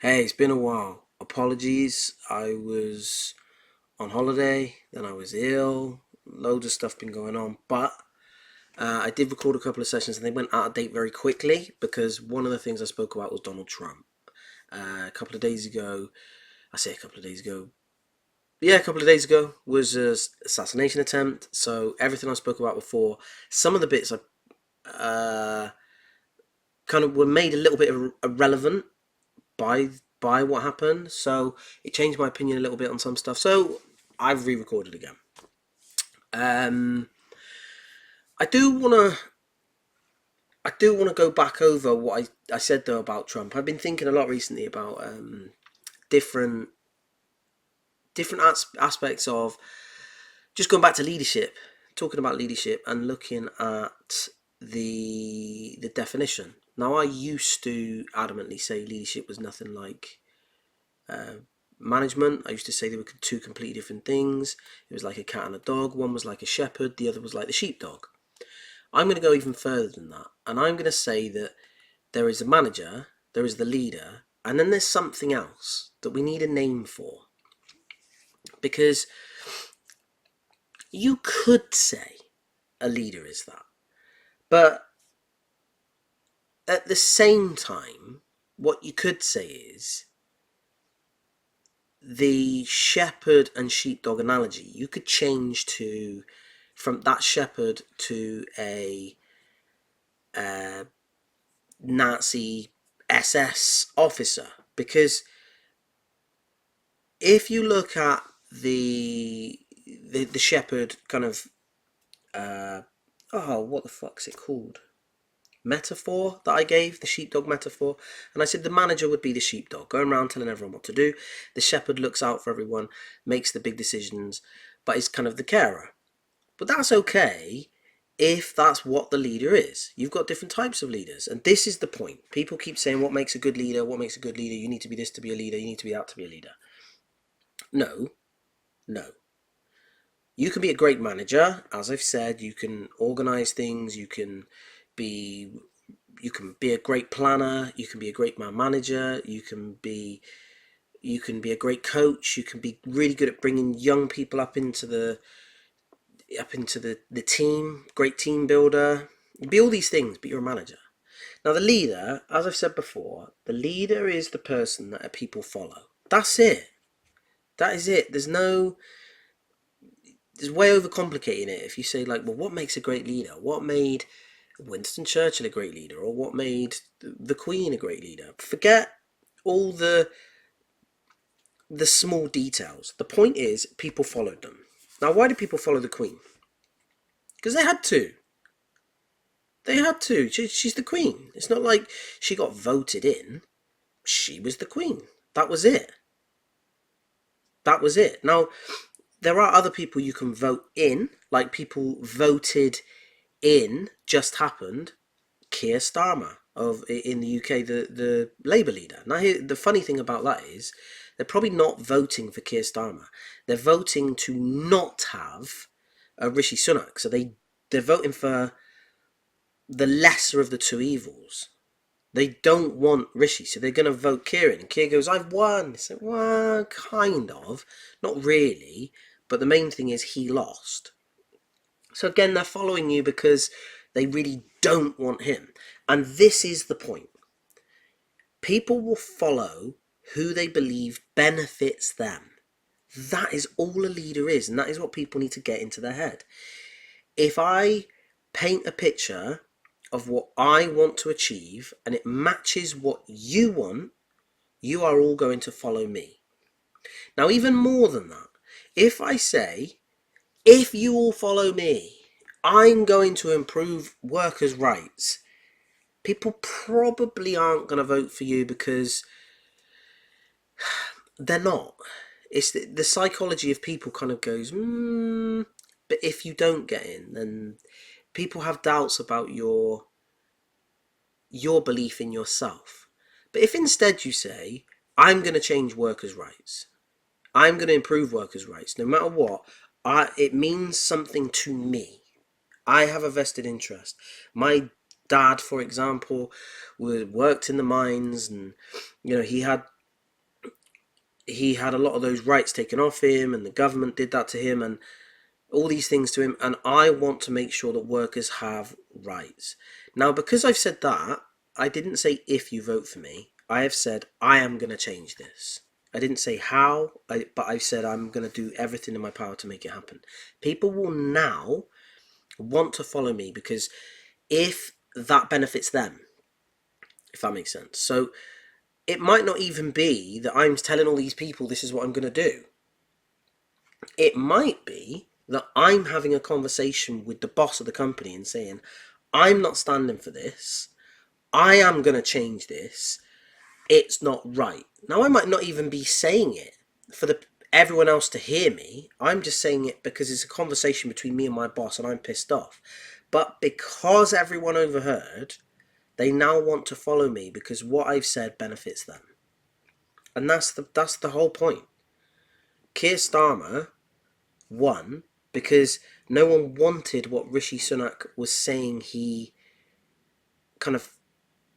Hey, it's been a while. Apologies. I was on holiday, then I was ill. Loads of stuff been going on, but I did record a couple of sessions and they went out of date very quickly because one of the things I spoke about was Donald Trump. A couple of days ago, I say a couple of days ago, yeah, a couple of days ago was a assassination attempt. So everything I spoke about before, some of the bits I kind of were made a little bit irrelevant by what happened. So it changed my opinion a little bit on some stuff. So I've re-recorded again. Um, I do wanna go back over what I said though about Trump. I've been thinking a lot recently about different aspects of just going back to leadership, talking about leadership and looking at the definition. Now I used to adamantly say leadership was nothing like uh, management. I used to say they were two completely different things. It was like a cat and a dog. One was like a shepherd, the other was like the sheepdog. I'm going to go even further than that, and I'm going to say that there is a manager, there is the leader, and then there's something else that we need a name for. Because you could say a leader is that, but at the same time, what you could say is the shepherd and sheepdog analogy, you could change to from that shepherd to a Nazi SS officer, because if you look at the shepherd kind of what the fuck's it called, metaphor that I gave, the sheepdog metaphor, and I said the manager would be the sheepdog, going around telling everyone what to do. The shepherd looks out for everyone, makes the big decisions, but is kind of the carer. But that's okay if that's what the leader is. You've got different types of leaders, and this is the point. People keep saying, what makes a good leader? What makes a good leader? You need to be this to be a leader. You need to be that to be a leader. No, no. You can be a great manager, as I've said. You can organize things. Be you can be a great planner. You can be a great man manager. You can be a great coach. You can be really good at bringing young people the team, great team builder. You be all these things, but you're a manager. Now the leader, as I've said before, the leader is the person that people follow. That's it. That is it. There's way overcomplicating it if you say like, well, what makes a great leader? What made Winston Churchill a great leader? Or what made the Queen a great leader? Forget all the small details. The point is people followed them. Now why did people follow the Queen? Because they had to. They had to. She's the queen. It's not like she got voted in. She was the queen. That was it. That was it. Now, there are other people you can vote in, like people voted in, just happened, Keir Starmer in the UK, the Labour leader. Now, the funny thing about that is they're probably not voting for Keir Starmer. They're voting to not have Rishi Sunak. So they're voting for the lesser of the two evils. They don't want Rishi, so they're going to vote Kieran. And Kieran goes, I've won. So, well, kind of. Not really. But the main thing is he lost. So again, they're following you because they really don't want him. And this is the point. People will follow who they believe benefits them. That is all a leader is. And that is what people need to get into their head. If I paint a picture of what I want to achieve and it matches what you want, you are all going to follow me. Now, even more than that, if I say, if you all follow me, I'm going to improve workers' rights, people probably aren't going to vote for you because they're not. It's the psychology of people kind of goes, but if you don't get in, then people have doubts about your belief in yourself. But if instead you say, I'm going to change workers' rights, I'm going to improve workers' rights, no matter what, it means something to me. I have a vested interest. My dad, for example, worked in the mines, and he had he had a lot of those rights taken off him, and the government did that to him, and all these things to him. And I want to make sure that workers have rights. Now, because I've said that, I didn't say if you vote for me. I have said I am going to change this. I didn't say how, but I've said I'm going to do everything in my power to make it happen. People will now want to follow me because if that benefits them, if that makes sense. So it might not even be that I'm telling all these people this is what I'm going to do. It might be that I'm having a conversation with the boss of the company and saying, I'm not standing for this. I am going to change this. It's not right. Now, I might not even be saying it for everyone else to hear me. I'm just saying it because it's a conversation between me and my boss and I'm pissed off. But because everyone overheard, they now want to follow me because what I've said benefits them. And that's the whole point. Keir Starmer won because no one wanted what Rishi Sunak was saying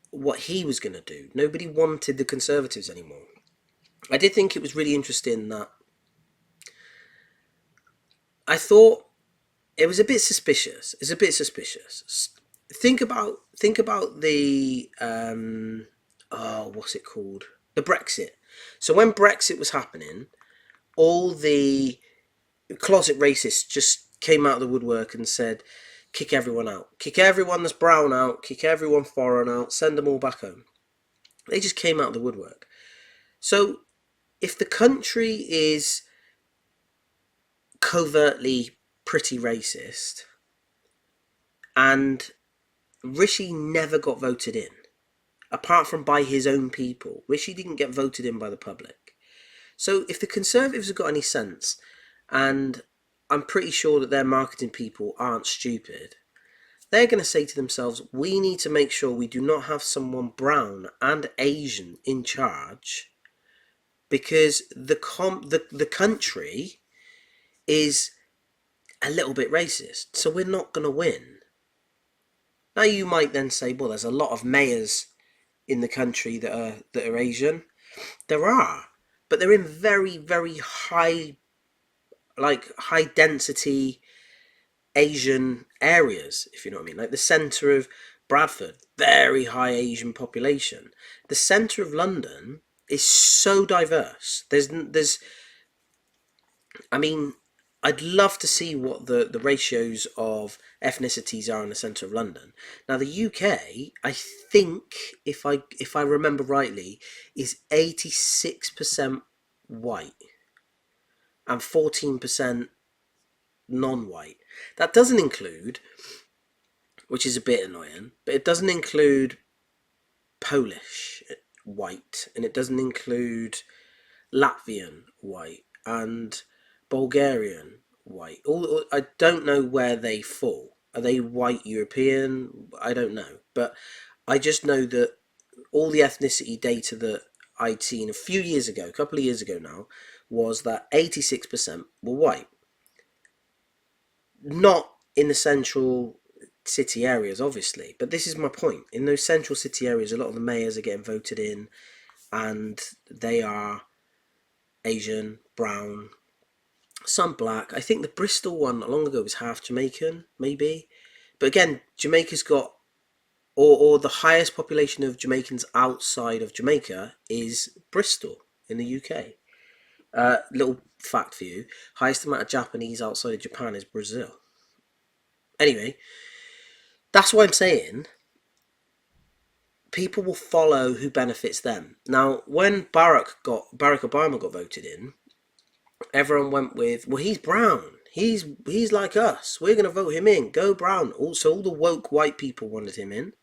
what he was going to do. Nobody wanted the Conservatives anymore. I did think it was really interesting that I thought it was a bit suspicious. It's a bit suspicious. Think about the what's it called? The Brexit. So when Brexit was happening, all the closet racists just came out of the woodwork and said, kick everyone out. Kick everyone that's brown out. Kick everyone foreign out. Send them all back home. They just came out of the woodwork. So if the country is covertly pretty racist and Rishi never got voted in, apart from by his own people, Rishi didn't get voted in by the public. So if the Conservatives have got any sense, and I'm pretty sure that their marketing people aren't stupid, they're going to say to themselves, we need to make sure we do not have someone brown and Asian in charge because the country is a little bit racist, so we're not going to win. Now you might then say, well, there's a lot of mayors in the country that are Asian. There are, but they're in very, very high density Asian areas, if you know what I mean. Like the centre of Bradford, very high Asian population. The centre of London is so diverse. I mean, I'd love to see what the ratios of ethnicities are in the centre of London. Now, the UK, I think, if I remember rightly, is 86% white and 14% non-white. That doesn't include, which is a bit annoying, but it doesn't include Polish white, and it doesn't include Latvian white and Bulgarian white. I don't know where they fall. Are they white European? I don't know. But I just know that all the ethnicity data that I'd seen a few years ago, a couple of years ago now, was that 86% were white. Not in the central city areas, obviously, but this is my point. In those central city areas, a lot of the mayors are getting voted in, and they are Asian, brown, some black. I think the Bristol one not long ago was half Jamaican, maybe. But again, Jamaica's got, or the highest population of Jamaicans outside of Jamaica is Bristol in the UK. Little fact for you, highest amount of Japanese outside of Japan is Brazil. Anyway, that's what I'm saying. People will follow who benefits them. Now, when Barack Obama got voted in, everyone went with, well, he's brown. He's like us. We're going to vote him in. Go brown. Also, all the woke white people wanted him in.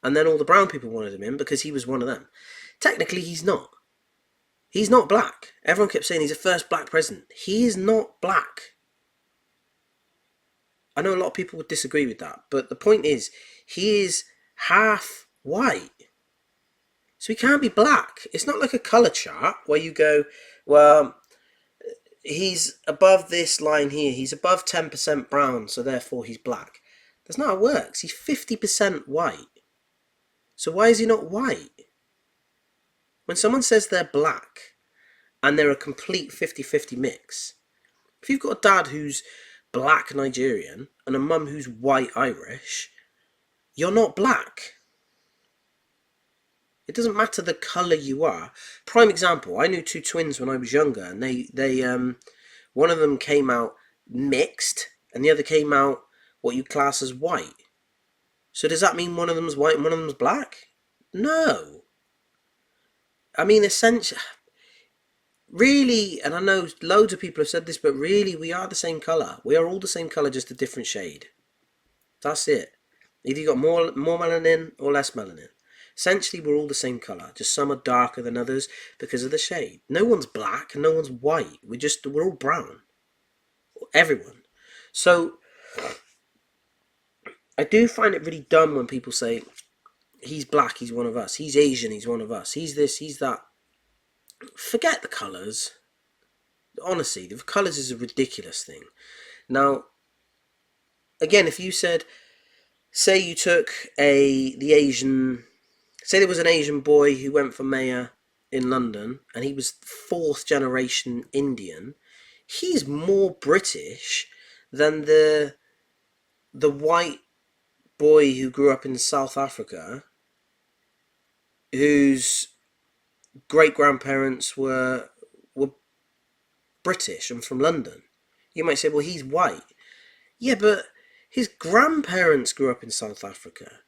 And then all the brown people wanted him in because he was one of them. Technically, he's not. He's not black. Everyone kept saying he's the first black president. He is not black. I know a lot of people would disagree with that. But the point is, he is half white. So he can't be black. It's not like a colour chart where you go, well, he's above this line here. He's above 10% brown, so therefore he's black. That's not how it works. He's 50% white. So why is he not white? When someone says they're black, and they're a complete 50-50 mix. If you've got a dad who's black Nigerian and a mum who's white Irish, you're not black. It doesn't matter the colour you are. Prime example, I knew two twins when I was younger, and they one of them came out mixed and the other came out what you class as white. So does that mean one of them's white and one of them's black? No. I mean, essentially, really, and I know loads of people have said this, but really, we are the same colour. We are all the same colour, just a different shade. That's it. Either you got more melanin or less melanin. Essentially, we're all the same colour. Just some are darker than others because of the shade. No one's black and no one's white. We're all brown. Everyone. So I do find it really dumb when people say he's black, he's one of us. He's Asian, he's one of us. He's this, he's that. Forget the colours. Honestly, the colours is a ridiculous thing. Now, again, if you said, say you took the Asian, say there was an Asian boy who went for mayor in London and he was fourth generation Indian, he's more British than the white boy who grew up in South Africa, whose great grandparents were British and from London. You might say, well, he's white. Yeah, but his grandparents grew up in South Africa.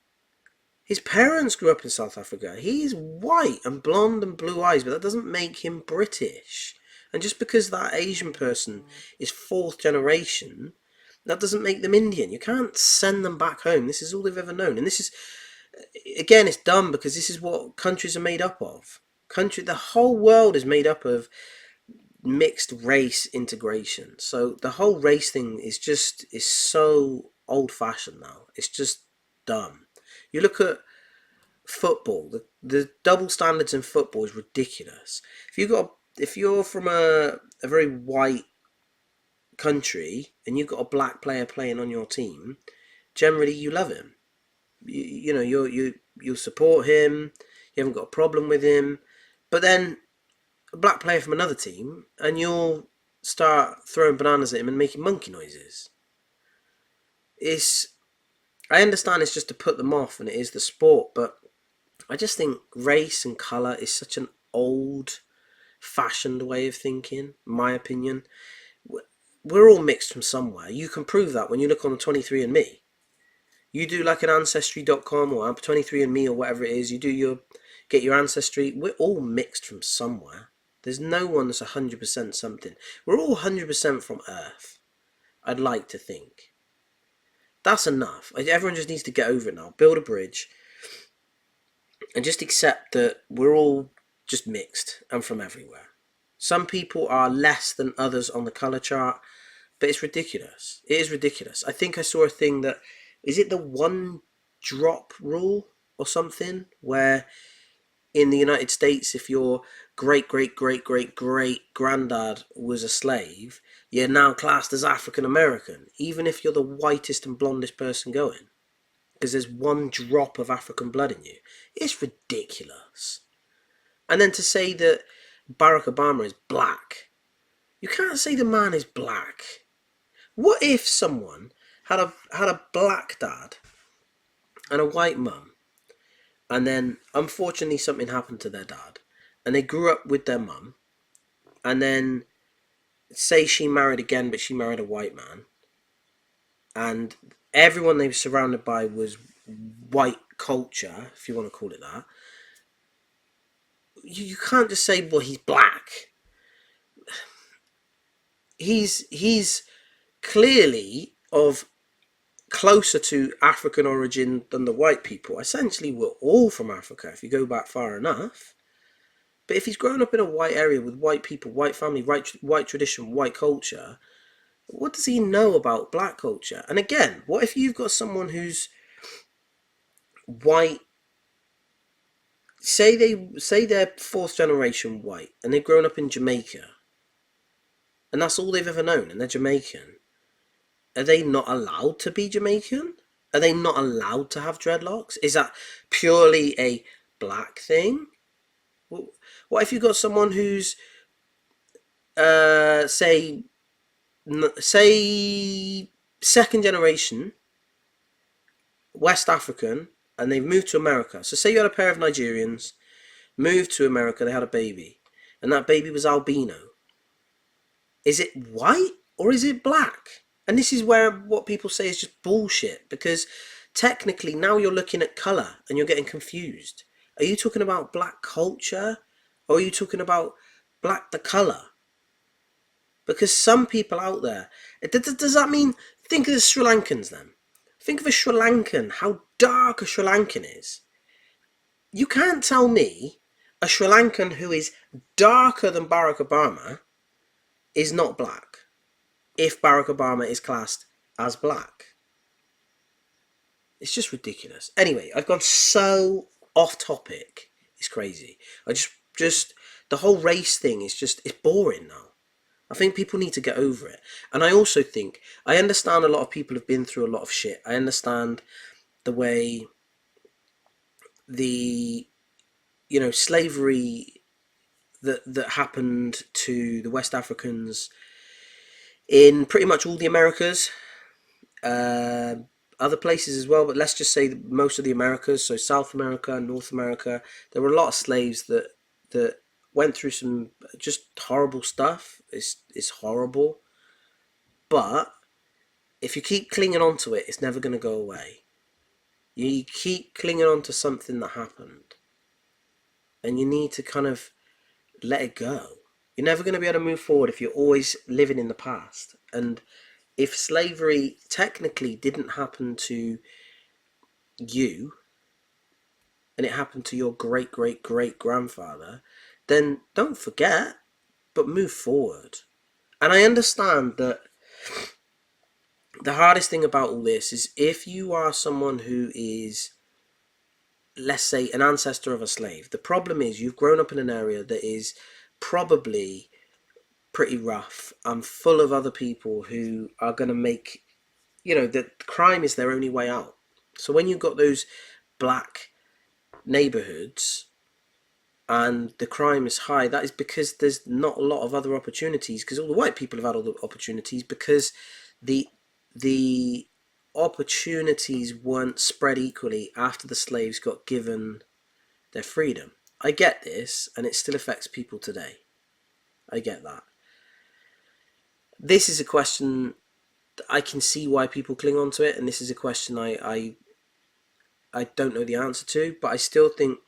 His parents grew up in South Africa. He's white and blonde and blue eyes, but that doesn't make him British. And just because that Asian person is fourth generation, that doesn't make them Indian. You can't send them back home. This is all they've ever known. And this is, again, it's dumb because this is what countries are made up of. The whole world is made up of mixed race integration. So the whole race thing is so old fashioned now. It's just dumb. You look at football, the double standards in football is ridiculous. If you're from a very white country and you've got a black player playing on your team, generally you love him. You know, you'll support him. You haven't got a problem with him. But then a black player from another team, and you'll start throwing bananas at him and making monkey noises. I understand it's just to put them off, and it is the sport, but I just think race and colour is such an old-fashioned way of thinking, in my opinion. We're all mixed from somewhere. You can prove that when you look on the 23andMe. You do like an Ancestry.com or 23andMe or whatever it is, get your ancestry. We're all mixed from somewhere. There's no one that's 100% something. We're all 100% from Earth. I'd like to think. That's enough. Everyone just needs to get over it now. Build a bridge. And just accept that we're all just mixed and from everywhere. Some people are less than others on the colour chart. But it's ridiculous. It is ridiculous. I think I saw a thing that... Is it the one drop rule or something? Where in the United States, if your great-great-great-great-great-granddad was a slave, you're now classed as African American, even if you're the whitest and blondest person going. Because there's one drop of African blood in you. It's ridiculous. And then to say that Barack Obama is black. You can't say the man is black. What if someone had a black dad and a white mum, and then unfortunately something happened to their dad, and they grew up with their mum, and then say she married again, but she married a white man, and everyone they were surrounded by was white culture, if you want to call it that. You can't just say, well, he's black. He's clearly of closer to African origin than the white people. Essentially, we're all from Africa if you go back far enough. But if he's grown up in a white area with white people, white family, white tradition, white culture, what does he know about black culture? And again, what if you've got someone who's white? Say they're fourth generation white and they've grown up in Jamaica, and that's all they've ever known, and they're Jamaican. Are they not allowed to be Jamaican? Are they not allowed to have dreadlocks? Is that purely a black thing? What if you've got someone who's say second generation West African, and they've moved to America. So say you had a pair of Nigerians moved to America, they had a baby, and that baby was albino. Is it white or is it black? And this is where what people say is just bullshit, because technically now you're looking at colour and you're getting confused. Are you talking about black culture, or are you talking about black the colour? Because some people out there, does that mean, think of the Sri Lankans then. Think of a Sri Lankan, how dark a Sri Lankan is. You can't tell me a Sri Lankan who is darker than Barack Obama is not black, if Barack Obama is classed as black. It's just ridiculous. Anyway, I've gone so off topic. It's crazy. I just the whole race thing is just, it's boring now. I think people need to get over it. And I also think, I understand a lot of people have been through a lot of shit. I understand the way the, slavery that happened to the West Africans in pretty much all the Americas, uh, other places as well, but let's just say most of the Americas, so South America, North America, there were a lot of slaves that went through some just horrible stuff. It's horrible, but if you keep clinging on to it, it's never going to go away. You keep clinging on to something that happened, and you need to kind of let it go. You're never going to be able to move forward if you're always living in the past. And if slavery technically didn't happen to you, and it happened to your great great great grandfather, then don't forget, but move forward. And I understand that the hardest thing about all this is, if you are someone who is, let's say, an ancestor of a slave, the problem is you've grown up in an area that is probably pretty rough and full of other people who are going to make, that crime is their only way out. So when you've got those black neighborhoods and the crime is high, that is because there's not a lot of other opportunities, because all the white people have had all the opportunities, because the opportunities weren't spread equally after the slaves got given their freedom. I get this, and it still affects people today. I get that. This is a question that I can see why people cling on to it, and this is a question I don't know the answer to, but I still think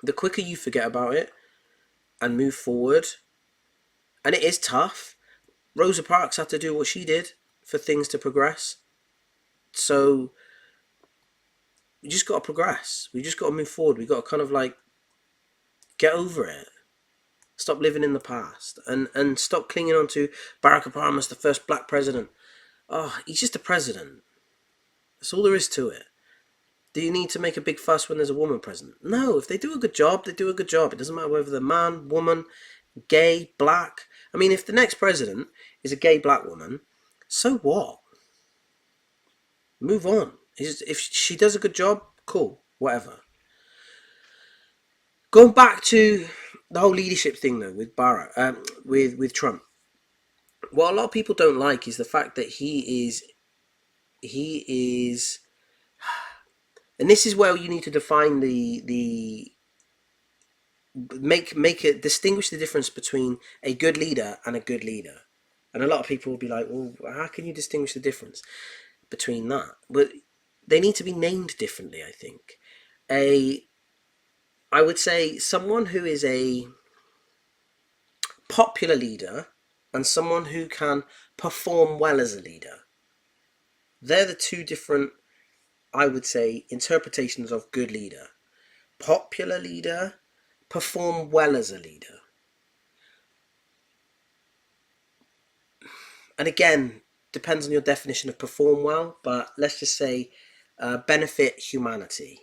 the quicker you forget about it and move forward, and it is tough. Rosa Parks had to do what she did for things to progress. So we just got to progress. We just got to move forward. We got to kind of like get over it. Stop living in the past, and stop clinging on to Barack Obama's the first black president. Oh, he's just a president. That's all there is to it. Do you need to make a big fuss when there's a woman president? No, if they do a good job, they do a good job. It doesn't matter whether they're man, woman, gay, black. I mean, if the next president is a gay black woman, so what? Move on. If she does a good job, cool, whatever. Going back to the whole leadership thing though, with with Trump. What a lot of people don't like is the fact that he is, and this is where you need to define the make it distinguish the difference between a good leader and a good leader. And a lot of people will be like, well, how can you distinguish the difference between that? But they need to be named differently, I think. I would say someone who is a popular leader and someone who can perform well as a leader. They're the two different, I would say, interpretations of good leader. Popular leader, perform well as a leader. And again, depends on your definition of perform well, but let's just say benefit humanity.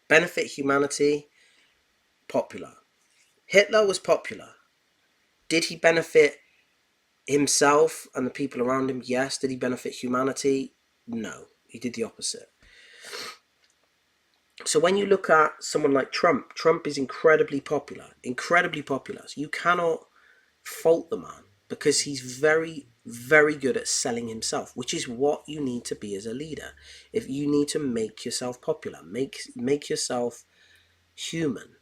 Benefit humanity, popular. Hitler was popular. Did he benefit himself and the people around him? Yes. Did he benefit humanity? No. He did the opposite. So when you look at someone like Trump, Trump is incredibly popular. Incredibly popular. So you cannot fault the man, because he's very, very good at selling himself, which is what you need to be as a leader. If you need to make yourself popular, make yourself human.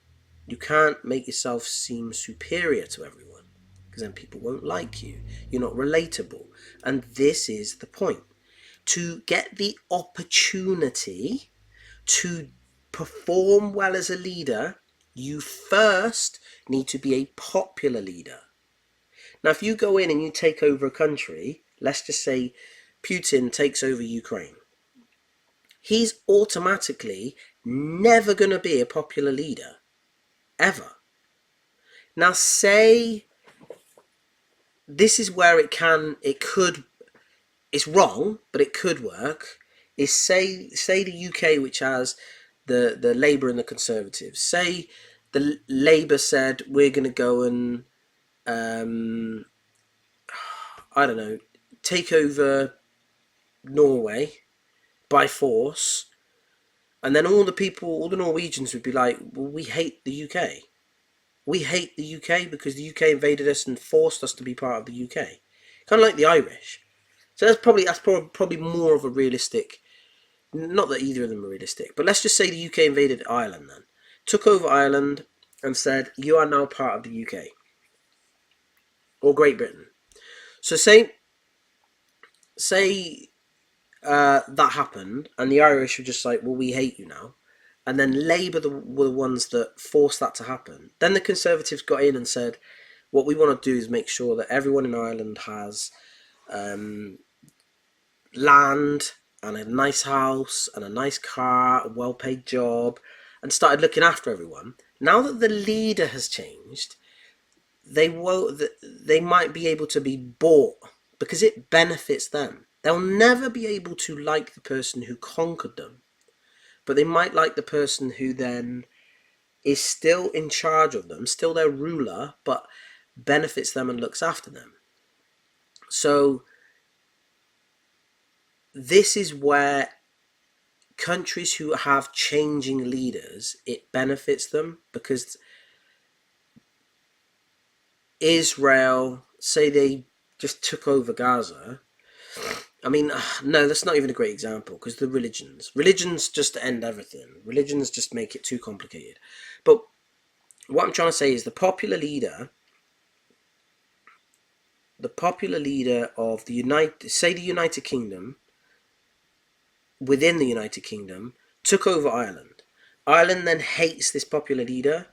You can't make yourself seem superior to everyone, because then people won't like you. You're not relatable. And this is the point. To get the opportunity to perform well as a leader, you first need to be a popular leader. Now, if you go in and you take over a country, let's just say Putin takes over Ukraine, he's automatically never going to be a popular leader, ever. Now, say this is where it's wrong, but it could work. Is say the UK, which has the Labour and the Conservatives, say the Labour said we're going to go and I don't know, take over Norway by force, and then all the Norwegians would be like, well, we hate the UK. We hate the UK because the UK invaded us and forced us to be part of the UK. Kind of like the Irish. So that's probably more of a realistic. Not that either of them are realistic, but let's just say the UK invaded Ireland then, took over Ireland, and said you are now part of the UK or Great Britain. So say that happened, and the Irish were just like, well, we hate you now. And then Labour were the ones that forced that to happen. Then the Conservatives got in and said, what we want to do is make sure that everyone in Ireland has land and a nice house and a nice car, a well-paid job, and started looking after everyone. Now that the leader has changed, they might be able to be bought because it benefits them. They'll never be able to like the person who conquered them, but they might like the person who then is still in charge of them, still their ruler, but benefits them and looks after them. So this is where countries who have changing leaders, it benefits them, because Israel, say they just took over Gaza. I mean, no, that's not even a great example, because the religions just end everything. Religions just make it too complicated. But what I'm trying to say is the popular leader of the United Kingdom, within the United Kingdom, took over Ireland. Ireland then hates this popular leader.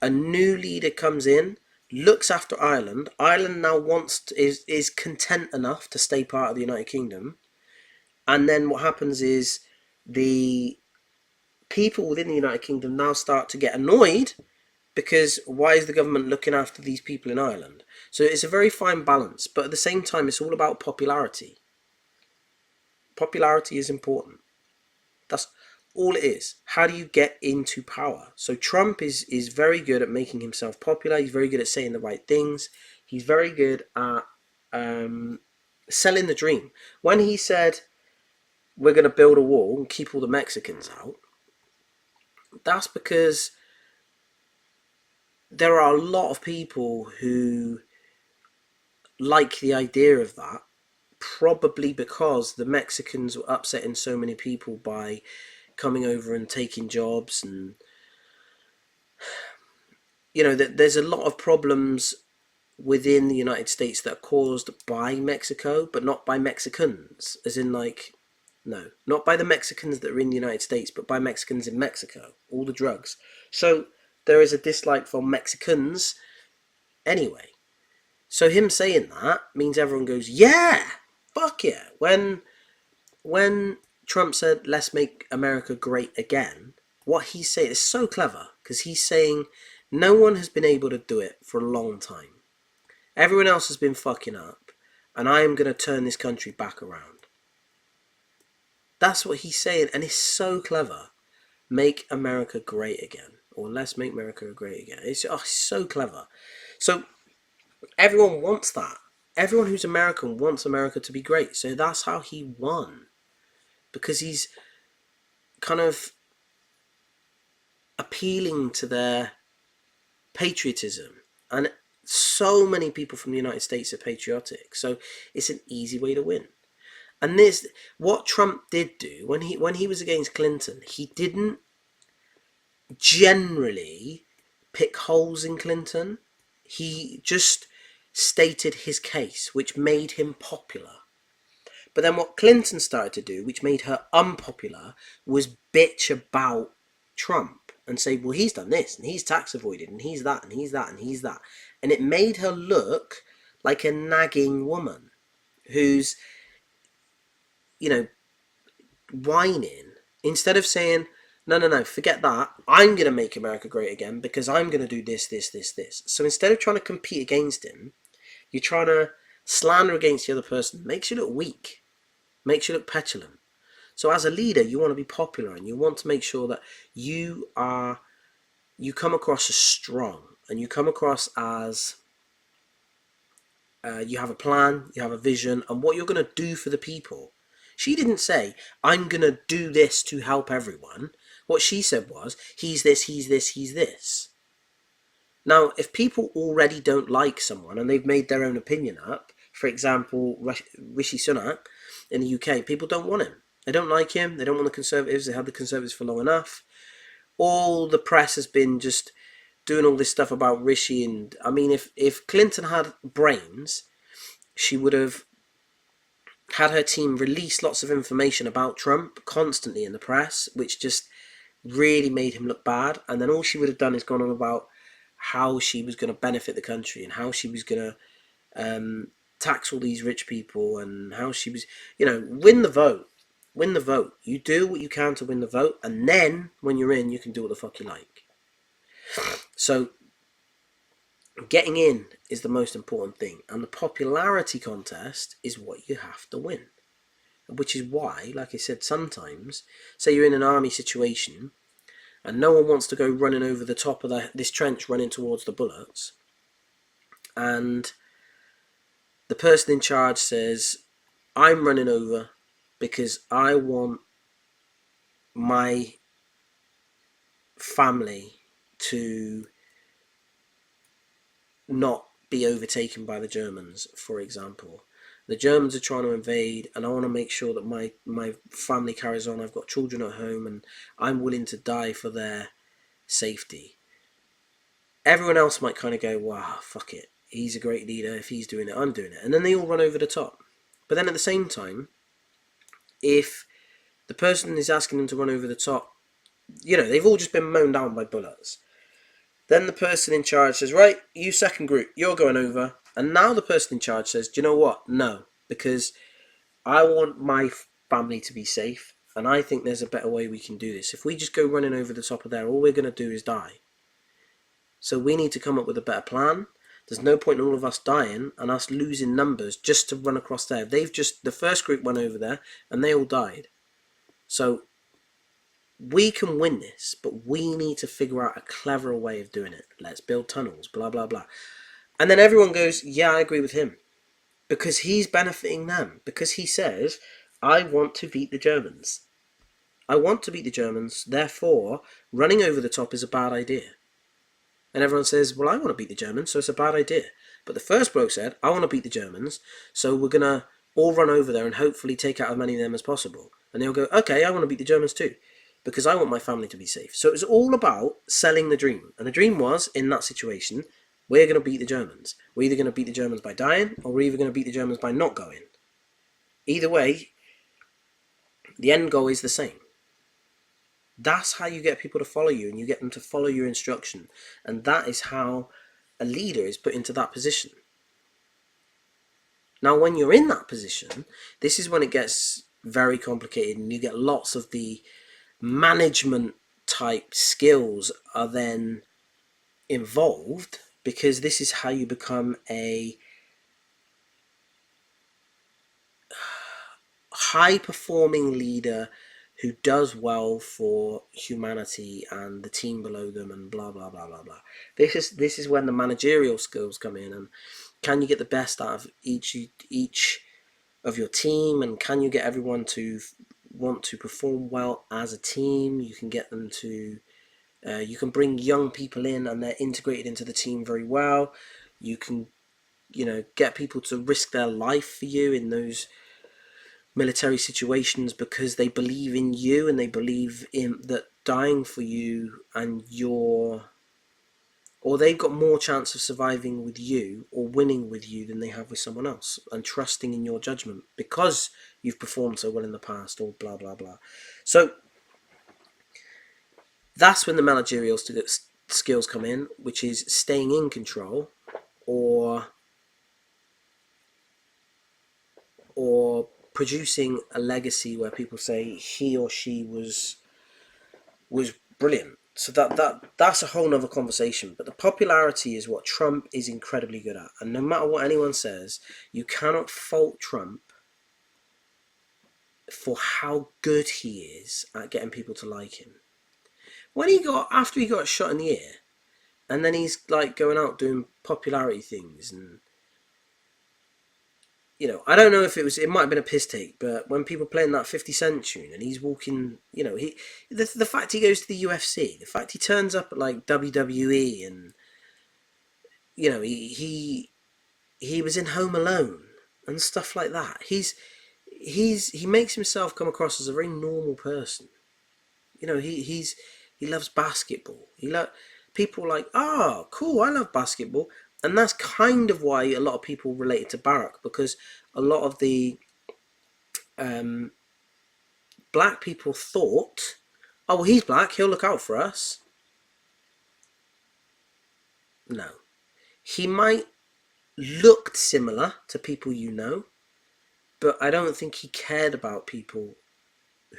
A new leader comes in, looks after Ireland. Ireland now is content enough to stay part of the United Kingdom. And then what happens is the people within the United Kingdom now start to get annoyed, because why is the government looking after these people in Ireland? So it's a very fine balance, but at the same time, it's all about popularity. Popularity is important. That's all it is. How do you get into power? So Trump is very good at making himself popular. He's very good at saying the right things. He's very good at selling the dream. When he said, we're going to build a wall and keep all the Mexicans out, that's because there are a lot of people who like the idea of that, probably because the Mexicans were upsetting so many people by coming over and taking jobs. And there's a lot of problems within the United States that are caused by Mexico, but not by Mexicans, as in like, no, not by the Mexicans that are in the United States, but by Mexicans in Mexico, all the drugs. So there is a dislike for Mexicans anyway. So him saying that means everyone goes, yeah, fuck yeah. When Trump said, let's make America great again, what he's saying is so clever, because he's saying no one has been able to do it for a long time. Everyone else has been fucking up, and I am going to turn this country back around. That's what he's saying, and it's so clever. Make America great again, or let's make America great again. It's so clever. So everyone wants that. Everyone who's American wants America to be great. So that's how he won, because he's kind of appealing to their patriotism. And So many people from the United States are patriotic, so it's an easy way to win. And this, what Trump did do when he was against Clinton, he didn't generally pick holes in Clinton. He just stated his case, which made him popular. But then what Clinton started to do, which made her unpopular, was bitch about Trump and say, well, he's done this and he's tax avoided and he's that and he's that and he's that. And it made her look like a nagging woman who's, you know, whining instead of saying, no, no, no, forget that. I'm going to make America great again because I'm going to do this, this, this, this. So instead of trying to compete against him, you're trying to slander against the other person. Makes you look weak, makes you look petulant. So as a leader, you want to be popular and you want to make sure that you come across as strong and you come across as you have a plan, you have a vision, and what you're going to do for the people. She didn't say, I'm going to do this to help everyone. What she said was, he's this, he's this, he's this. Now, if people already don't like someone and they've made their own opinion up, for example, Rishi Sunak in the UK, people don't want him. They don't like him. They don't want the Conservatives. They had the Conservatives for long enough. All the press has been just doing all this stuff about Rishi. And I mean, if Clinton had brains, she would have had her team release lots of information about Trump constantly in the press, which just really made him look bad. And then all she would have done is gone on about how she was going to benefit the country and how she was going to tax all these rich people and how she was, win the vote. Win the vote. You do what you can to win the vote, and then when you're in, you can do what the fuck you like. So getting in is the most important thing, and the popularity contest is what you have to win. Which is why, like I said, sometimes, say you're in an army situation, and no one wants to go running over the top of this trench running towards the bullets, and the person in charge says, I'm running over because I want my family to not be overtaken by the Germans, for example. The Germans are trying to invade, and I want to make sure that my family carries on. I've got children at home, and I'm willing to die for their safety. Everyone else might kind of go, wow, fuck it. He's a great leader. If he's doing it, I'm doing it. And then they all run over the top. But then at the same time, if the person is asking them to run over the top, they've all just been mown down by bullets. Then the person in charge says, right, you second group, you're going over. And now the person in charge says, do you know what? No, because I want my family to be safe. And I think there's a better way we can do this. If we just go running over the top of there, all we're going to do is die. So we need to come up with a better plan. There's no point in all of us dying and us losing numbers just to run across there. The first group went over there and they all died. So we can win this, but we need to figure out a cleverer way of doing it. Let's build tunnels, blah, blah, blah. And then everyone goes, yeah, I agree with him. Because he's benefiting them. Because he says, I want to beat the Germans. I want to beat the Germans, therefore, running over the top is a bad idea. And everyone says, well, I want to beat the Germans, so it's a bad idea. But the first bloke said, I want to beat the Germans, so we're going to all run over there and hopefully take out as many of them as possible. And they'll go, okay, I want to beat the Germans too, because I want my family to be safe. So it was all about selling the dream. And the dream was, in that situation, we're going to beat the Germans. We're either going to beat the Germans by dying, or we're either going to beat the Germans by not going. Either way, the end goal is the same. That's how you get people to follow you, and you get them to follow your instruction. And that is how a leader is put into that position. Now, when you're in that position, this is when it gets very complicated, and you get lots of the management type skills are then involved, because this is how you become a high performing leader who does well for humanity and the team below them, and blah blah blah blah blah. This is when the managerial skills come in, and can you get the best out of each of your team, and can you get everyone to want to perform well as a team? You can get them to you can bring young people in and they're integrated into the team very well. You can, get people to risk their life for you in those military situations because they believe in you and they believe in that dying for you and your or they've got more chance of surviving with you or winning with you than they have with someone else and trusting in your judgment because you've performed so well in the past or blah blah blah. So that's when the managerial skills come in, which is staying in control or or producing a legacy where people say he or she was brilliant. So that's a whole nother conversation. But the popularity is what Trump is incredibly good at. And no matter what anyone says, you cannot fault Trump for how good he is at getting people to like him. After he got shot in the ear, and then he's like going out doing popularity things and I don't know if it might have been a piss take, but when people playing that 50 Cent tune and he's walking, the fact he goes to the UFC, the fact he turns up at like WWE and, he was in Home Alone and stuff like that. He makes himself come across as a very normal person. He loves basketball. People are like, oh, cool, I love basketball. And that's kind of why a lot of people related to Barack, because a lot of the um, black people thought, oh, well, he's black, he'll look out for us. No. He might looked similar to people but I don't think he cared about people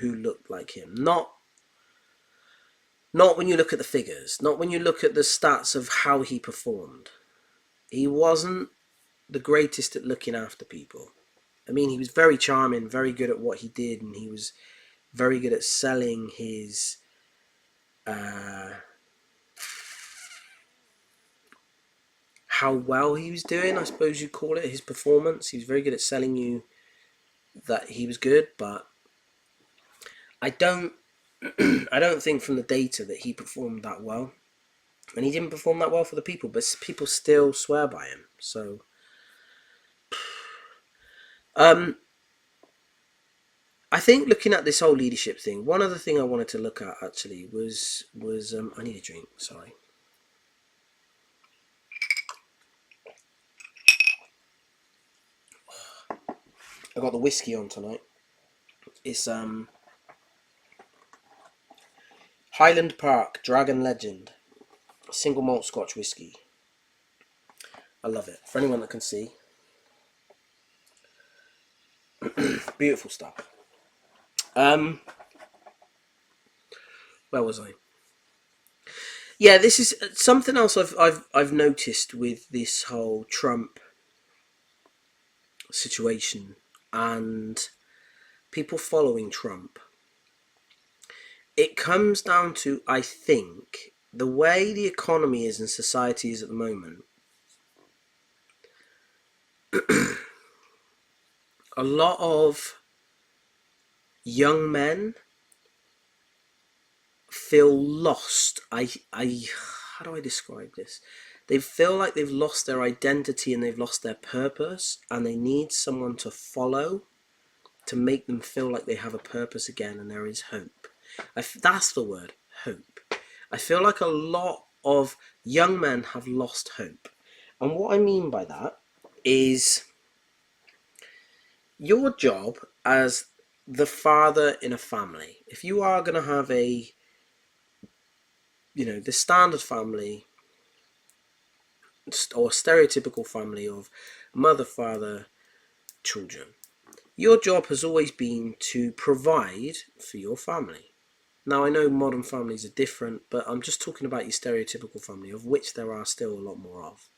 who looked like him. Not when you look at the figures, not when you look at the stats of how he performed. He wasn't the greatest at looking after people. I mean, he was very charming, very good at what he did, and he was very good at selling his how well he was doing, I suppose you'd call it, his performance. He was very good at selling you that he was good, but I don't I don't think from the data that he performed that well. And he didn't perform that well for the people, but people still swear by him. So I think looking at this whole leadership thing, one other thing I wanted to look at actually was I need a drink, sorry. I got the whiskey on tonight. It's Highland Park Dragon Legend single malt Scotch whiskey. I love it. For anyone that can see, beautiful stuff. Where was I? Yeah, this is something else I've noticed with this whole Trump situation and people following Trump. It comes down to, I think, the way the economy is and society is at the moment. A lot of young men feel lost. How do I describe this? They feel like they've lost their identity and they've lost their purpose, and they need someone to follow to make them feel like they have a purpose again and there is hope. That's the word, hope. I feel like a lot of young men have lost hope. And what I mean by that is your job as the father in a family. If you are going to have the standard family or stereotypical family of mother, father, children, your job has always been to provide for your family. Now, I know modern families are different, but I'm just talking about your stereotypical family, of which there are still a lot more of.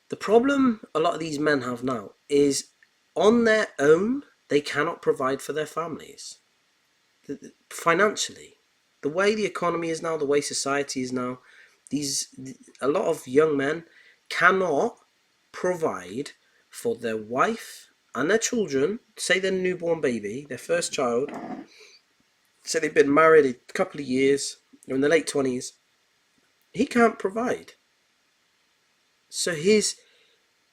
The problem a lot of these men have now is on their own, they cannot provide for their families. Financially. The way the economy is now, the way society is now, a lot of young men cannot provide for their wife and their children, say their newborn baby, their first child, say they've been married a couple of years, they're in their late 20s, he can't provide. So his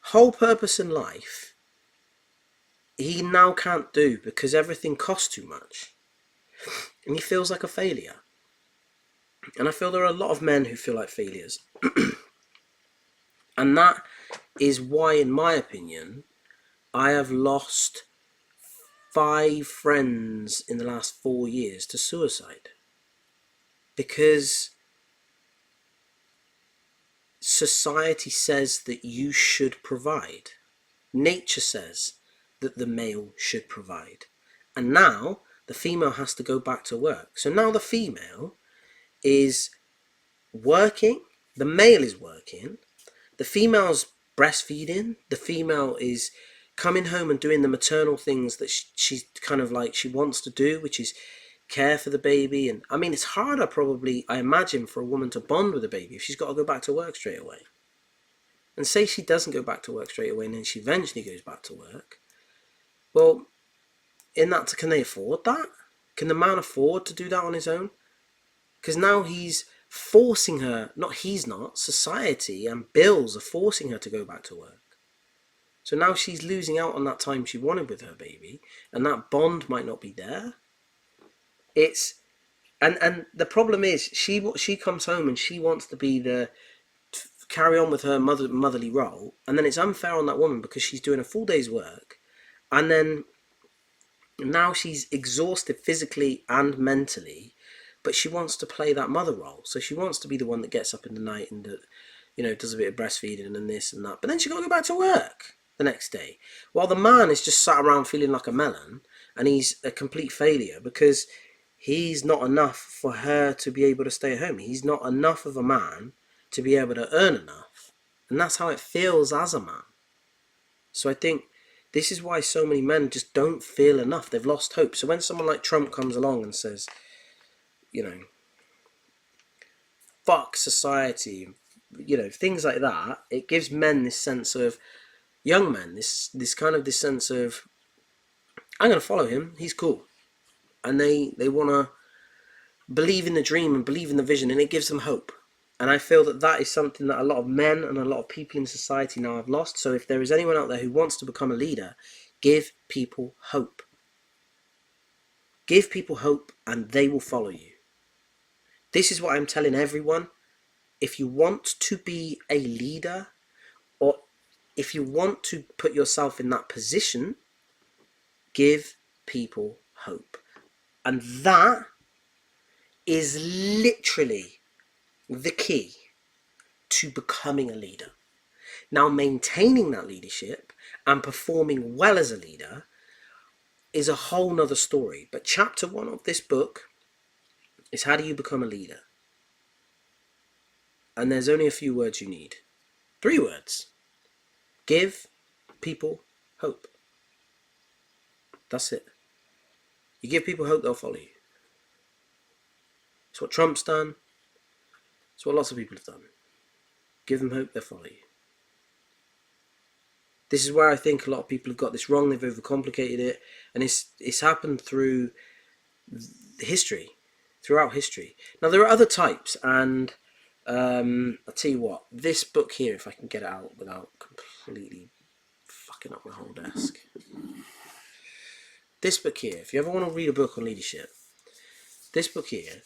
whole purpose in life, he now can't do because everything costs too much. And he feels like a failure. And I feel there are a lot of men who feel like failures. And that is why, in my opinion, I have lost 5 friends in the last 4 years to suicide. Because society says that you should provide. Nature says that the male should provide. And now the female has to go back to work. So now the female is working, the male is working, the female's breastfeeding, the female is coming home and doing the maternal things that she's kind of like she wants to do, which is care for the baby. And I mean, it's harder probably, I imagine, for a woman to bond with a baby if she's got to go back to work straight away. And say she doesn't go back to work straight away and then she eventually goes back to work. Well, in that, can they afford that? Can the man afford to do that on his own? Because now he's forcing her, he's not, society and bills are forcing her to go back to work. So now she's losing out on that time she wanted with her baby, and that bond might not be there. And the problem is she comes home and she wants to be carry on with her motherly role, and then it's unfair on that woman because she's doing a full day's work, and then now she's exhausted physically and mentally, but she wants to play that mother role. So she wants to be the one that gets up in the night and does a bit of breastfeeding and this and that. But then she got to go back to work the next day, while the man is just sat around feeling like a melon, and he's a complete failure because he's not enough for her to be able to stay at home. He's not enough of a man to be able to earn enough, and that's how it feels as a man. So I think this is why so many men just don't feel enough. They've lost hope. So when someone like Trump comes along and says, fuck society, things like that, it gives men this sense of, young men, this sense of, I'm going to follow him, he's cool. And they want to believe in the dream and believe in the vision, and it gives them hope. And I feel that is something that a lot of men and a lot of people in society now have lost. So if there is anyone out there who wants to become a leader, give people hope. Give people hope and they will follow you. This is what I'm telling everyone. If you want to be a leader, or if you want to put yourself in that position, give people hope. And that is literally the key to becoming a leader. Now, maintaining that leadership and performing well as a leader is a whole nother story. But chapter 1 of this book is how do you become a leader? And there's only a few words you need. 3 words. Give people hope. That's it. You give people hope, they'll follow you. It's what Trump's done. It's what lots of people have done. Give them hope, they'll follow you. This is where I think a lot of people have got this wrong. They've overcomplicated it. And it's happened through history. Throughout history. Now, there are other types. And I'll tell you what. This book here, if I can get it out without completely fucking up my whole desk. This book here, if you ever want to read a book on leadership, this book here,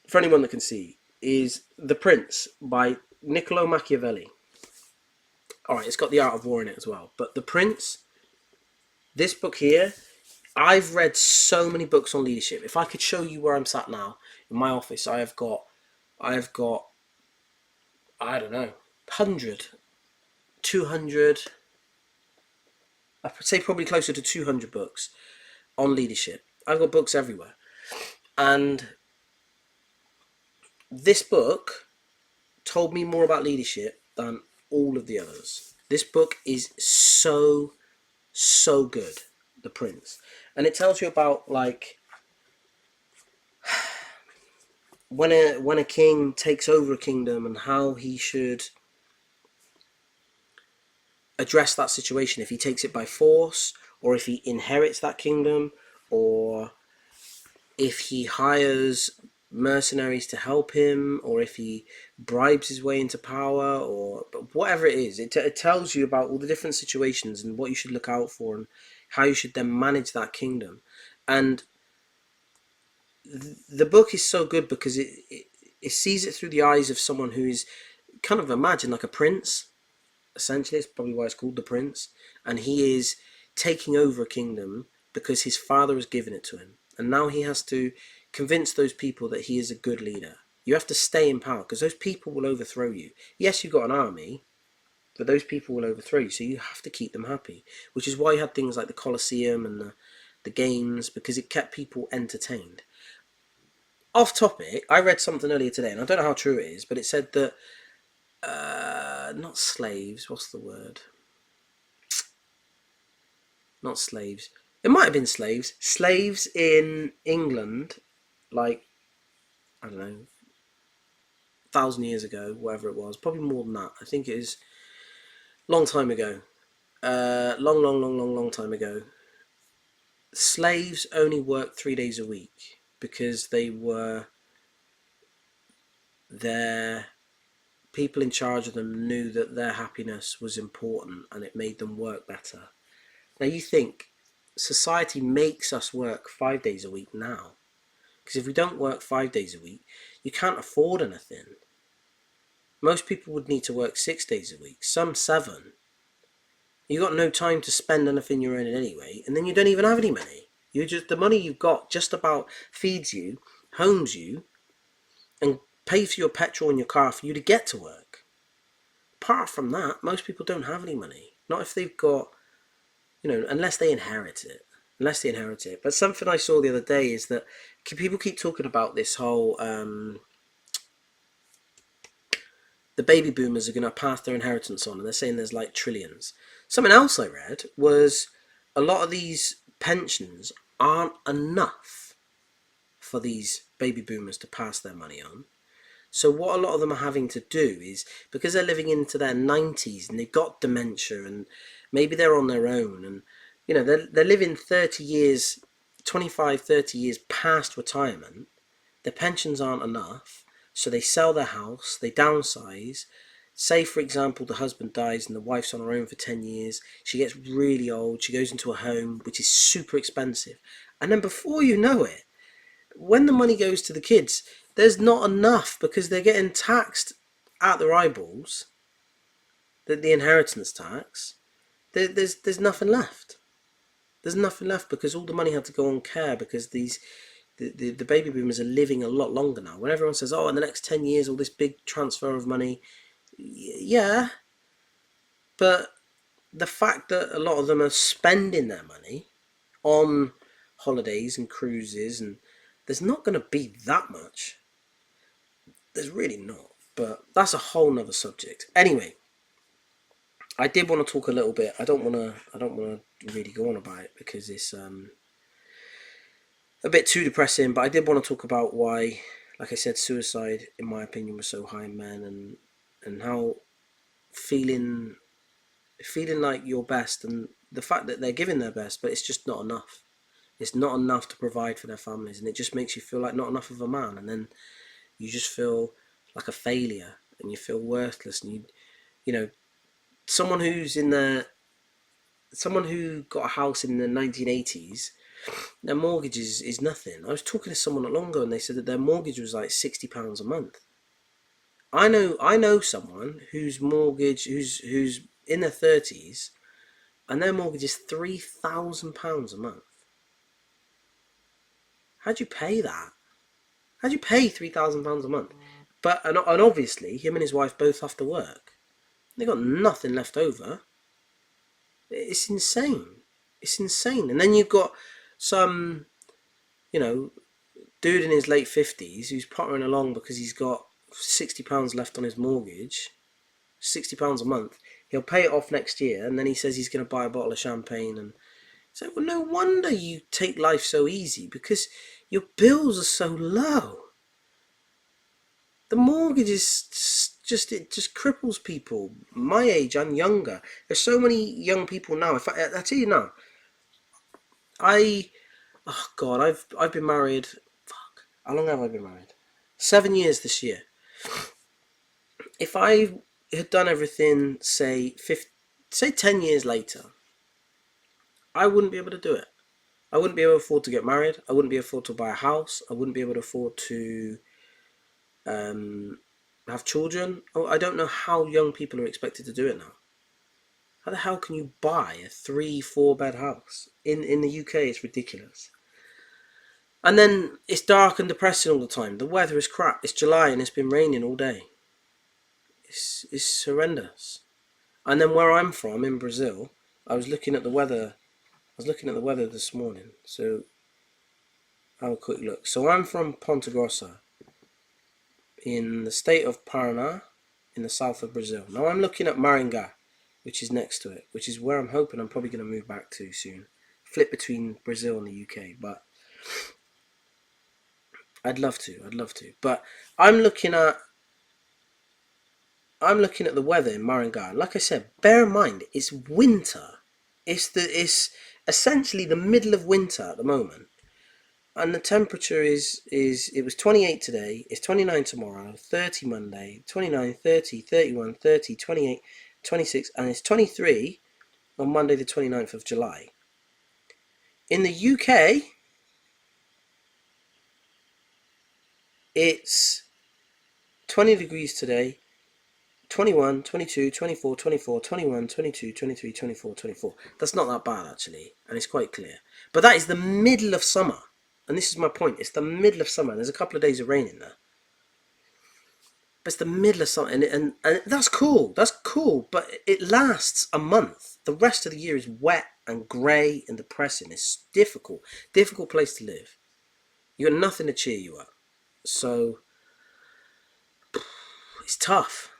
for anyone that can see, is The Prince by Niccolo Machiavelli. Alright, it's got The Art of War in it as well. But The Prince, this book here, I've read so many books on leadership. If I could show you where I'm sat now, in my office, I've got, I don't know, 100, 200, I'd say probably closer to 200 books on leadership. I've got books everywhere. And this book told me more about leadership than all of the others. This book is so good, The Prince. And it tells you about, like, when a king takes over a kingdom and how he should address that situation, if he takes it by force, or if he inherits that kingdom, or if he hires mercenaries to help him, or if he bribes his way into power, or whatever it is. It tells you about all the different situations and what you should look out for and how you should then manage that kingdom. And the book is so good because it sees it through the eyes of someone who is kind of, imagine, like a prince. Essentially, it's probably why it's called The Prince. And he is taking over a kingdom because his father has given it to him. And now he has to convince those people that he is a good leader. You have to stay in power because those people will overthrow you. Yes, you've got an army, but those people will overthrow you. So you have to keep them happy, which is why you had things like the Colosseum and the games, because it kept people entertained. Off topic, I read something earlier today, and I don't know how true it is, but it said that not slaves. What's the word? Not slaves. It might have been slaves. Slaves in England, like, I don't know, 1,000 years ago, whatever it was, probably more than that. I think it is long time ago. Long time ago. Slaves only worked 3 days a week because they were their people in charge of them knew that their happiness was important and it made them work better. Now you think society makes us work 5 days a week now. Because if we don't work 5 days a week, you can't afford anything. Most people would need to work 6 days a week, some 7. You got no time to spend anything you're earning anyway, and then you don't even have any money. The money you've got just about feeds you, homes you, and pays for your petrol and your car for you to get to work. Apart from that, most people don't have any money. Not if they've got, unless they inherit it. But something I saw the other day is that people keep talking about this whole the baby boomers are going to pass their inheritance on, and they're saying there's like trillions. Something else I read was a lot of these pensions aren't enough for these baby boomers to pass their money on. So what a lot of them are having to do is, because they're living into their 90s and they've got dementia and maybe they're on their own, and they're living 30 years, 25, 30 years past retirement, their pensions aren't enough, so they sell their house, they downsize. Say, for example, the husband dies and the wife's on her own for 10 years. She gets really old. She goes into a home, which is super expensive. And then before you know it, when the money goes to the kids, there's not enough because they're getting taxed out their eyeballs, the inheritance tax. There's nothing left. There's nothing left because all the money had to go on care because the baby boomers are living a lot longer now. When everyone says, oh, in the next 10 years, all this big transfer of money, yeah, but the fact that a lot of them are spending their money on holidays and cruises, and there's not going to be that much. There's really not, but that's a whole nother subject. Anyway, I did want to talk a little bit. I don't want to really go on about it because it's a bit too depressing. But I did want to talk about why, like I said, suicide, in my opinion, was so high in men, and how feeling like your best, and the fact that they're giving their best, but it's just not enough. It's not enough to provide for their families, and it just makes you feel like not enough of a man, and then you just feel like a failure, and you feel worthless, and you know, someone someone who got a house in the 1980s, their mortgage is nothing. I was talking to someone not long ago, and they said that their mortgage was like £60 a month. I know someone whose mortgage who's in their 30s, and their mortgage is £3,000 a month. How do you pay that? How do you pay £3,000 a month? And obviously, him and his wife both have to work. They got nothing left over. It's insane. It's insane. And then you've got some, dude in his late 50s who's pottering along because he's got £60 left on his mortgage. £60 a month. He'll pay it off next year, and then he says he's going to buy a bottle of champagne. And so, well, no wonder you take life so easy, because your bills are so low. The mortgage is it just cripples people. My age, I'm younger. There's so many young people now. I tell you now, oh God, I've been married. Fuck, how long have I been married? 7 years this year. If I had done everything, say 10 years later, I wouldn't be able to do it. I wouldn't be able to afford to get married. I wouldn't be able to afford to buy a house. I wouldn't be able to afford to um, have children. Oh, I don't know how young people are expected to do it now. How the hell can you buy a 3, 4 bed house in the UK? It's ridiculous. And then it's dark and depressing all the time. The weather is crap. It's July and it's been raining all day. It's horrendous. And then where I'm from in Brazil, I was looking at the weather. I was looking at the weather this morning. So have a quick look. So I'm from Ponta Grossa in the state of Paraná in the south of Brazil. Now I'm looking at Maringá, which is next to it, which is where I'm hoping I'm probably going to move back to soon. Flip between Brazil and the UK, but I'd love to. I'd love to. But I'm looking at I'm looking at the weather in Maringá. Like I said, bear in mind it's winter. It's essentially the middle of winter at the moment. And the temperature is it was 28 today, it's 29 tomorrow, 30 Monday, 29, 30, 31, 30, 28, 26, and it's 23 on Monday the 29th of July. In the UK, it's 20 degrees today, 21, 22, 24, 24, 21, 22, 23, 24, 24. That's not that bad actually, and it's quite clear. But that is the middle of summer. And this is my point. It's the middle of summer. There's a couple of days of rain in there. But it's the middle of summer, and that's cool. That's cool, but it lasts a month. The rest of the year is wet and grey and depressing. It's difficult place to live. You got nothing to cheer you up. So it's tough.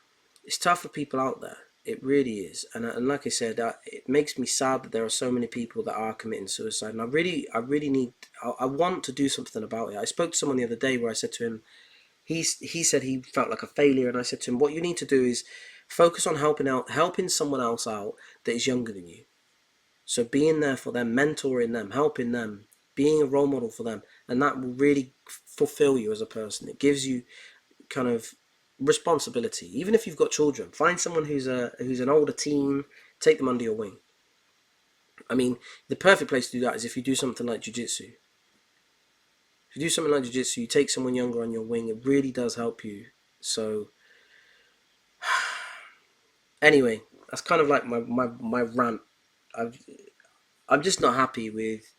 It's tough for people out there. It really is. And like I said, it makes me sad that there are so many people that are committing suicide. And I really need. I want to do something about it. I spoke to someone the other day where I said to him, he said he felt like a failure, and I said to him, what you need to do is focus on helping someone else out that is younger than you. So being there for them, mentoring them, helping them, being a role model for them, and that will really fulfill you as a person. It gives you kind of responsibility. Even if you've got children, find someone who's an older teen, take them under your wing. I mean, the perfect place to do that is if you do something like jiu-jitsu. If you do something like jiu-jitsu, you take someone younger on your wing, it really does help you. So anyway, that's kind of like my rant. I'm just not happy with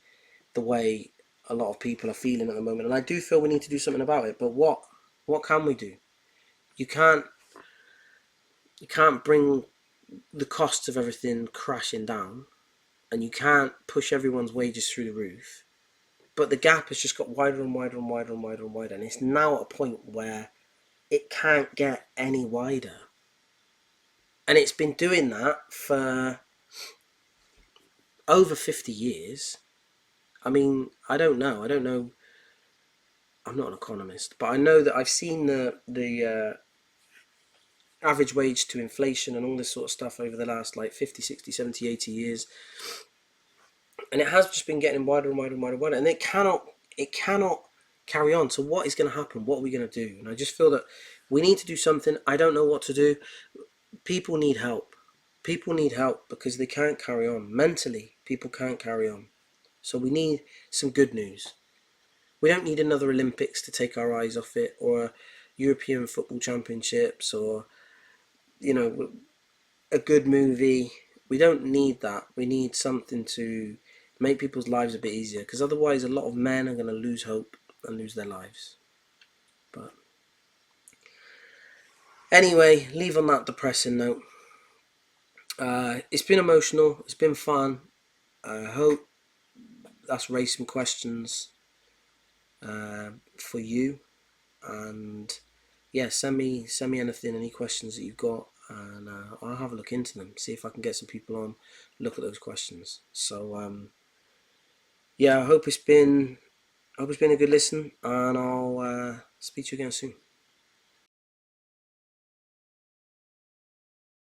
the way a lot of people are feeling at the moment, and I do feel we need to do something about it. But what can we do? You can't bring the costs of everything crashing down, and you can't push everyone's wages through the roof. But the gap has just got wider and wider and wider and wider and wider, and it's now at a point where it can't get any wider. And it's been doing that for over 50 years. I mean, I don't know. I'm not an economist, but I know that I've seen the average wage to inflation and all this sort of stuff over the last like 50, 60, 70, 80 years. And it has just been getting wider and wider and wider and wider. And it cannot carry on. So what is going to happen? What are we going to do? And I just feel that we need to do something. I don't know what to do. People need help. People need help because they can't carry on. Mentally, people can't carry on. So we need some good news. We don't need another Olympics to take our eyes off it, or European football championships, or a good movie. We don't need that. We need something to make people's lives a bit easier, because otherwise a lot of men are going to lose hope and lose their lives. But anyway, leave on that depressing note. It's been emotional. It's been fun. I hope that's raised some questions for you. And yeah, send me anything, any questions that you've got, and I'll have a look into them. See if I can get some people on, look at those questions. So yeah, I hope it's been a good listen, and I'll speak to you again soon.